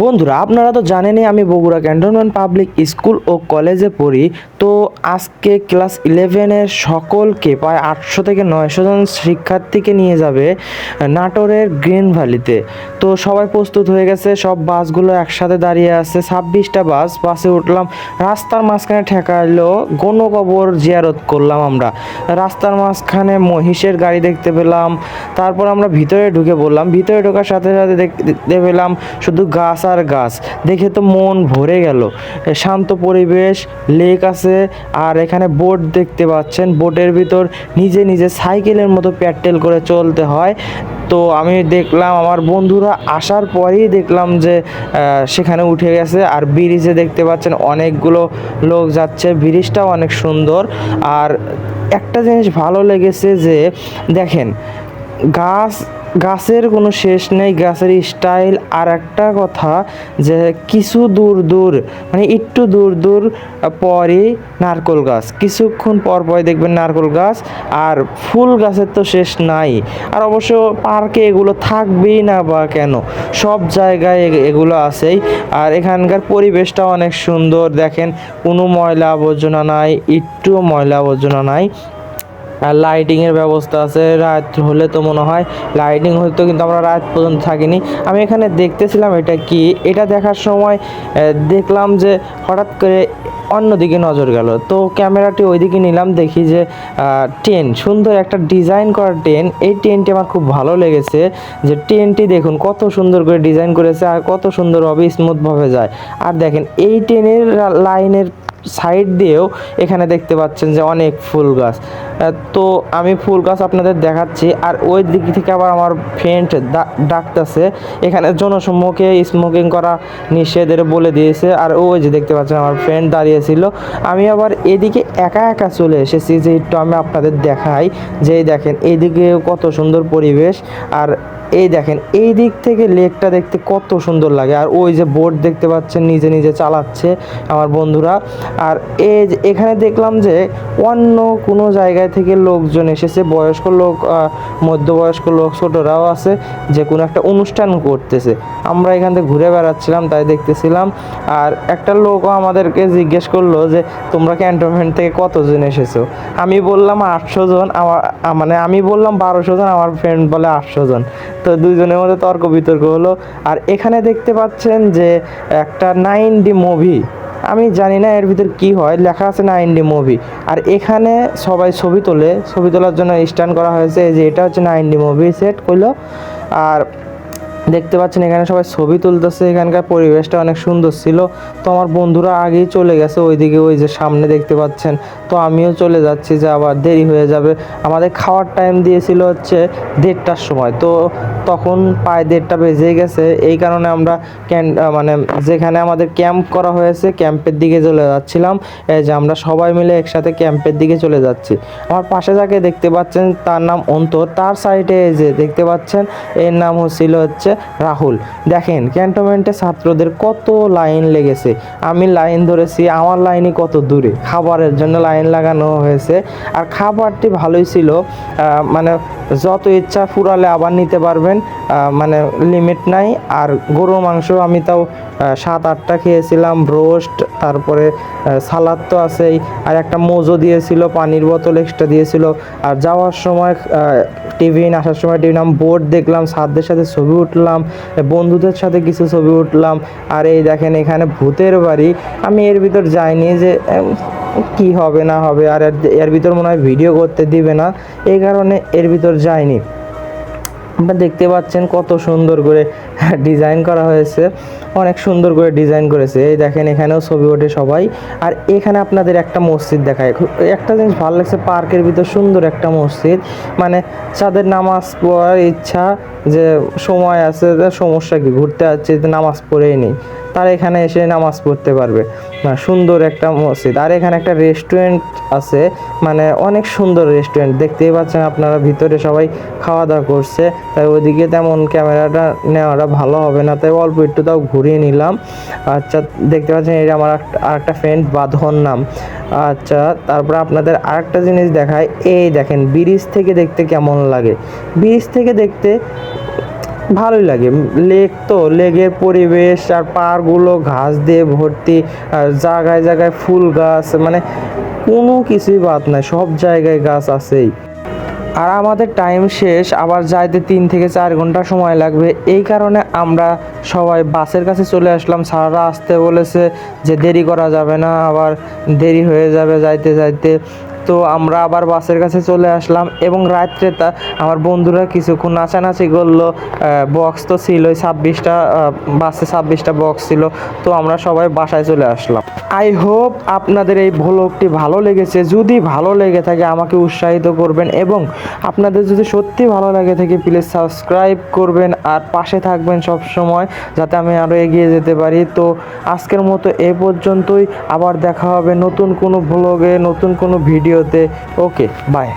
বন্ধুরা, আপনারা তো জানেনই আমি বগুড়া ক্যান্টনমেন্ট পাবলিক স্কুল ও কলেজে পড়ি। তো আজকে ক্লাস 11-এর সকলকে প্রায় 800 থেকে 900 জন শিক্ষার্থীকে নিয়ে যাবে নাটোরের গ্রিন ভ্যালিতে। তো সবাই প্রস্তুত হয়ে গেছে, সব বাসগুলো একসাথে দাঁড়িয়ে আছে। 26টা বাসে উঠলাম। রাস্তার মাঝখানে ঠেকাইলো, গণকবর জিয়ারত করলাম আমরা। রাস্তার মাঝখানে মহিষের গাড়ি দেখতে পেলাম। তারপর আমরা ভিতরে ঢুকে পড়লাম। ভিতরে ঢোকার সাথে সাথে দেখতে পেলাম শুধু গাছ আর গাছ। দেখে তো মন ভরে গেল। শান্ত পরিবেশ, লেক আছে, আর এখানে বোট দেখতে পাচ্ছেন। বোটের ভিতর নিজে নিজে সাইকেলের মতো প্যাডেল করে চলতে হয়। তো আমি দেখলাম, আমার বন্ধুরা আসার পরেই দেখলাম যে সেখানে উঠে গেছে। আর ব্রিজে দেখতে পাচ্ছেন অনেকগুলো লোক যাচ্ছে। ব্রিজটাও অনেক সুন্দর। আর একটা জিনিস ভালো লেগেছে যে দেখেন, গাছের কোনো শেষ নেই, গাছের স্টাইল। আর একটা কথা যে কিছু দূর দূর মানে একটু দূর দূর পরই নারকেল গাছ, কিছুক্ষণ পর পরই দেখবেন নারকেল গাছ। আর ফুল গাছের তো শেষ নাই। আর অবশ্য পার্কে এগুলো থাকবেই না বা কেন, সব জায়গায় এগুলো আছেই। আর এখানকার পরিবেশটা অনেক সুন্দর। দেখেন, কোনো ময়লা আবর্জনা নাই, একটুও ময়লা আবর্জনা নাই। আর লাইটিংয়ের ব্যবস্থা আছে। রাত হলে তো মনে হয় লাইটিং হতো, কিন্তু আমরা রাত পর্যন্ত থাকিনি। আমি এখানে দেখতেছিলাম এটা কি, এটা দেখার সময় দেখলাম যে হঠাৎ করে অন্যদিকে নজর গেল। তো ক্যামেরাটি ওইদিকে নিলাম, দেখি যে ট্রেন, সুন্দর একটা ডিজাইন করা ট্রেন। এই ট্রেনটি আমার খুব ভালো লেগেছে। যে ট্রেনটি দেখুন কত সুন্দর করে ডিজাইন করেছে, আর কত সুন্দরভাবে স্মুথভাবে যায়। আর দেখেন এই ট্রেনের লাইনের সাইড দিয়েও এখানে দেখতে পাচ্ছেন যে অনেক ফুল গাছ। তো আমি ফুল গাছ আপনাদের দেখাচ্ছি। আর ওই দিক থেকে আবার আমার ফ্রেন্ড ডাকতেছে। এখানে জনসম্মুখে স্মোকিং করা নিষেধের বলে দিয়েছে। আর ওই যে দেখতে পাচ্ছেন আমার ফ্রেন্ড দাঁড়িয়েছিল। আমি আবার এদিকে একা একা চলে এসেছি যে একটু আমি আপনাদের দেখাই। যে দেখেন এইদিকেও কত সুন্দর পরিবেশ। আর এই দেখেন এই দিক থেকে লেকটা দেখতে কত সুন্দর লাগে। আর ওই যে বোট দেখতে পাচ্ছেন নিজে নিজে চালাচ্ছে আমার বন্ধুরা। আর এই যে এখানে দেখলাম যে অন্য কোনো জায়গায় থেকে লোকজন এসেছে, বয়স্ক লোক, মধ্যবয়স্ক লোক, ছোটরাও আছে, যে কোনো একটা অনুষ্ঠান করতেছে। আমরা এখান থেকে ঘুরে বেড়াচ্ছিলাম, তাই দেখতেছিলাম। আর একটা লোকও আমাদেরকে জিজ্ঞেস করলো যে তোমরা ক্যান্টনমেন্ট থেকে কতজন এসেছো। আমি বললাম 800 জন। মানে আমি বললাম 1200 জন, আমার ফ্রেন্ড বলে 800 জন। তো দুইজনের মধ্যে তর্ক বিতর্ক হলো। আর এখানে দেখতে পাচ্ছেন যে একটা 9D মুভি, আমি জানি না এর ভিতর কি হয়, লেখা আছে 9D মুভি। আর এখানে সবাই ছবি তোলে, ছবি তোলার জন্য স্ট্যান্ড করা হয়েছে। যে এটা হচ্ছে 9D মুভি সেট কইলো। আর দেখতে পাচ্ছেন এখানে সবাই ছবি তুলতেছে। এখানকার পরিবেশটা অনেক সুন্দর ছিল। তো আমার বন্ধুরা আগেই চলে গেছে ওইদিকে, ওই যে সামনে দেখতে পাচ্ছেন। তো আমিও চলে যাচ্ছি, যে আবার দেরি হয়ে যাবে। আমাদের খাওয়ার টাইম দিয়েছিল হচ্ছে 1:30টার সময়। তো তখন প্রায় 1:30টা বেজে গেছে। এই কারণে আমরা মানে যেখানে আমাদের ক্যাম্প করা হয়েছে ক্যাম্পের দিকে চলে যাচ্ছিলাম। এই যে আমরা সবাই মিলে একসাথে ক্যাম্পের দিকে চলে যাচ্ছি। আমার পাশে যাকে দেখতে পাচ্ছেন তার নাম অন্তর। তার সাইডে এই যে দেখতে পাচ্ছেন এর নাম ছিল হচ্ছে রাহুল। দেখেন ক্যান্টনমেন্টে ছাত্রদের কত লাইন লেগেছে। আমি লাইন ধরেছি, আমার লাইনই কত দূরে। খাবারের জন্য লাইন লাগানো হয়েছে। আর খাবারটি ভালোই ছিল, মানে যত ইচ্ছা ফুরালে আবার নিতে পারবেন, মানে লিমিট নাই। আর গরুর মাংস আমি তাও 7-8টা খেয়েছিলাম, রোস্ট, তারপরে সালাদ তো আছেই। আর একটা মোজো দিয়েছিল, পানির বোতল এক্সট্রা দিয়েছিল। আর যাওয়ার সময় টিফিন, আসার সময় টিফিন। আমি বোট দেখলাম, সাথদের সাথে ছবি উঠলাম, বন্ধুদের সাথে কিছু ছবি উঠলাম। আর এই দেখেন এখানে ভূতের বাড়ি। আমি এর ভিতর যাইনি, যে কি হবে না হবে। আর এর ভিতর মনে হয় ভিডিও করতে দিবে না, এই কারণে এর ভিতর যাইনি। আপনারা দেখতে পাচ্ছেন কত সুন্দর করে ডিজাইন করা হয়েছে, অনেক সুন্দর করে ডিজাইন করেছে। এই দেখেন এখানেও ছবি ওঠে সবাই। আর এখানে আপনাদের একটা মসজিদ দেখায়। একটা জিনিস ভালো লাগছে, পার্কের ভিতর সুন্দর একটা মসজিদ। মানে যাদের নামাজ পড়ার ইচ্ছা, যে সময় আছে, সমস্যা কি, ঘুরতে যাচ্ছে, নামাজ পড়েই নেই, তারা এখানে এসে নামাজ পড়তে পারবে। সুন্দর একটা মসজিদ। আর এখানে একটা রেস্টুরেন্ট আছে, মানে অনেক সুন্দর রেস্টুরেন্ট। দেখতেই পাচ্ছেন আপনারা, ভিতরে সবাই খাওয়া দাওয়া করছে। তাই ওইদিকে তেমন ক্যামেরাটা নেওয়াটা ভালো হবে না, তাই অল্প একটু তাও ঘুরিয়ে নিলাম। আচ্ছা, দেখতে পাচ্ছেন এটা আমার আরেকটা ফ্রেন্ড, বাঁধন নাম। আচ্ছা, তারপরে আপনাদের আরেকটা জিনিস দেখায়। এই দেখেন ব্রিজ থেকে দেখতে কেমন লাগে। ব্রিজ থেকে দেখতে ভালোই লাগে। লেক তো, লেকের পরিবেশ আর পাড়গুলো ঘাস দিয়ে ভর্তি, আর জায়গায় জায়গায় ফুল গাছ, মানে কোনো কিছুই বাদ নাই, সব জায়গায় গাছ আছেই। আর আমাদের টাইম শেষ, আবার যাইতে 3 থেকে 4 ঘন্টা সময় লাগবে। এই কারণে আমরা সবাই বাসের কাছে চলে আসলাম। স্যাররা আসতে বলেছে যে দেরি করা যাবে না, আবার দেরি হয়ে যাবে যাইতে যাইতে। তো আমরা আবার বাসের কাছে চলে আসলাম, এবং রাত্রে আমার বন্ধুরা কিছুক্ষণ নাচানাচি করলো। বক্স তো ছিলই 26টা, বাসে 26টা বক্স ছিল। তো আমরা সবাই বাসায় চলে আসলাম। আই হোপ আপনাদের এই ভ্লগটি ভালো লেগেছে। যদি ভালো লেগে থাকে আমাকে উৎসাহিত করবেন, এবং আপনাদের যদি সত্যি ভালো লাগে থাকে প্লিজ সাবস্ক্রাইব করবেন আর পাশে থাকবেন সব সময়, যাতে আমি আরও এগিয়ে যেতে পারি। তো আজকের মতো এ পর্যন্তই, আবার দেখা হবে নতুন কোনো ভ্লগে, নতুন কোনো ভিডিওতে। ওকে, বাই।